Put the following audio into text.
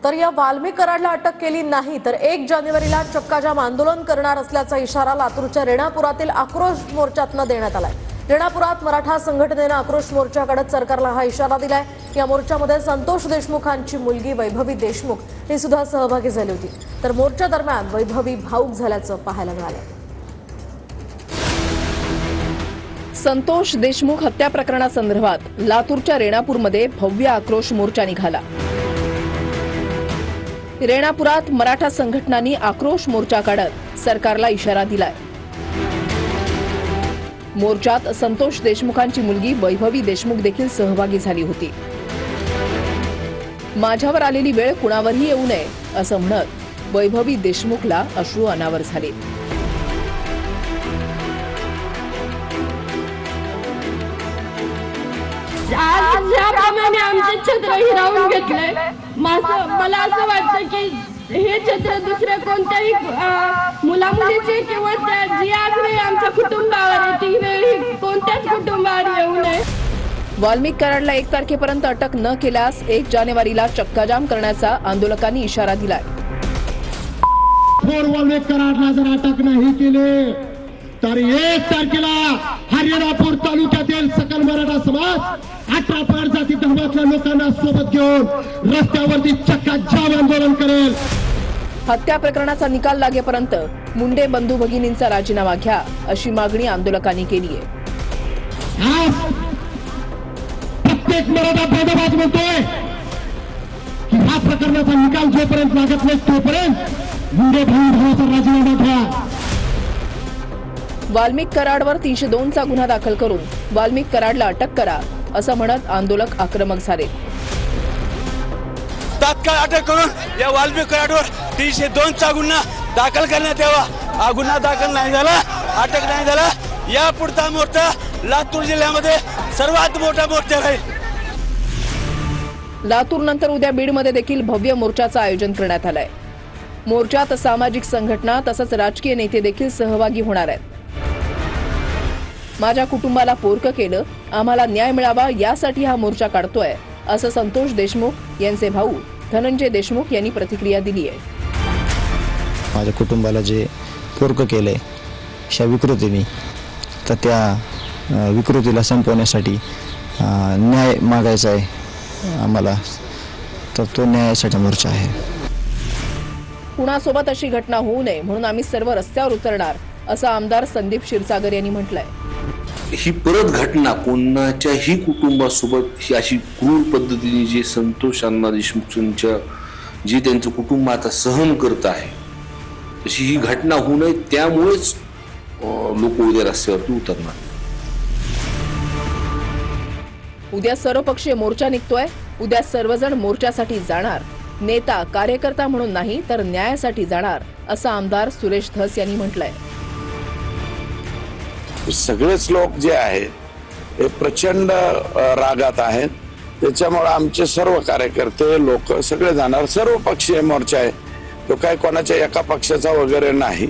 तर या वाल्मिक कराडला अटक केली नाही तर 1 जानेवारीला चक्काजाम आंदोलन करणार असल्याचा इशारा लातूरच्या रेणापुरातील आक्रोश मोर्चातनं देण्यात आलाय। रेणापुरात मराठा संघटनेने आक्रोश मोर्चा काढत सरकारला हा इशारा दिलाय। या मोर्चामध्ये संतोष देशमुखांची मुलगी वैभवी देशमुख ही सुद्धा सहभागी झाली होती। तर मोर्चा दरम्यान वैभवी भाऊक झाल्याचं पाहायला मिळालं। संतोष देशमुख हत्या प्रकरणासंदर्भात लातूरच्या रेणापूरमध्ये भव्य आक्रोश मोर्चा निघाला। रेणापुरात मराठा संघटनांनी आक्रोश मोर्चा काढत सरकारला इशारा दिलाय। मोर्चात संतोष देशमुखांची मुलगी वैभवी देशमुख देखील सहभागी झाली होती। माझ्यावर आलेली वेळ कुणावरही येऊ नये असं म्हणत वैभवी देशमुखला अश्रू अनावर झाले। आज ज्याप्रमाणे आमचे छत्र हिरावून घेतले, मला असं वाटतं की हे छत्र दुसऱ्या कोणत्याही मुलामुलीचे किंवा जी आज वेळ आमच्या कुटुंबावर ती वेळ कोणत्याच कुटुंबावर येऊ नये। वाल्मिक कराडला 1 तारखेपर्यंत अटक न केल्यास 1 जानेवारीला चक्काजाम करण्याचा आंदोलकांनी इशारा दिलाय। वाल्मिक कराडला जर अटक नाही केली तर 1 तारखेला हरिरापूर तालुक्यातील सकल मराठा समाज 18 पार जाती धर्मातल्या लोकांना सोबत घेऊन रस्त्यावरती चक्काजाम आंदोलन करेल। हत्या प्रकरणाचा निकाल लागेपर्यंत मुंडे बंधू भगिनींचा राजीनामा घ्या अशी मागणी आंदोलकांनी केली आहे। प्रत्येक मराठा बांधवाच म्हणतोय की हा प्रकरणाचा निकाल जोपर्यंत लागत नाही तोपर्यंत मुंडे भाऊचा राजीनामा घ्या। वाल्मिक कराडवर 302 चा गुन्हा दाखल करून वाल्मिक कराडला अटक करा असं म्हणत आंदोलक आक्रमक झाले। तात्काळ अटक करून या वाल्मिक कराडवर 302 चा गुन्हा दाखल करण्यात यावा। हा गुन्हा दाखल नाही झाला, अटक नाही झाला, या पुढचा मोर्चा लातूर जिल्ह्यामध्ये सर्वात मोठा मोर्चा राहील। लातूर नंतर उद्या बीडमध्ये देखील भव्य मोर्चाचं आयोजन करण्यात आलंय। मोर्चात सामाजिक संघटना तसंच राजकीय नेते देखील सहभागी होणार आहेत। माझ्या कुटुंबाला पोरकं केलं, आम्हाला न्याय मिळावा यासाठी हा मोर्चा काढतोय असं संतोष देशमुख यांचे भाऊ धनंजय देशमुख यांनी प्रतिक्रिया दिली आहे। माझ्या कुटुंबाला जे पोरकं केलंय अशा विकृतीने, तर त्या विकृतीला संपवण्यासाठी न्याय मागायचा आहे आम्हाला, तर तो न्यायासाठी मोर्चा आहे। कुणासोबत अशी घटना होऊ नये म्हणून आम्ही सर्व रस्त्यावर उतरणार असं आमदार संदीप क्षीरसागर यांनी म्हटलंय। ही परत घटना कोणाच्याही कुटुंबासोबत ही अशी क्रूर पद्धतीने जे संतोष अण्णा देशमुखांच्या जे त्यांचं कुटुंब आता सहन करत आहे तशी ही घटना होऊ नये, त्यामुळेच लोक उद्या रस्त्यावरती उतरणार। उद्या सर्वपक्षीय मोर्चा निघतोय। उद्या सर्वजण मोर्चासाठी जाणार, नेता कार्यकर्ता म्हणून नाही तर न्यायासाठी जाणार असं आमदार सुरेश धस यांनी म्हटलंय। सगळेच लोक जे आहेत हे प्रचंड रागात आहेत, त्याच्यामुळे आमचे सर्व कार्यकर्ते लोक सगळे जाणार। सर्व पक्षीय मोर्चा आहे, तो काय कोणाच्या एका पक्षाचा वगैरे नाही।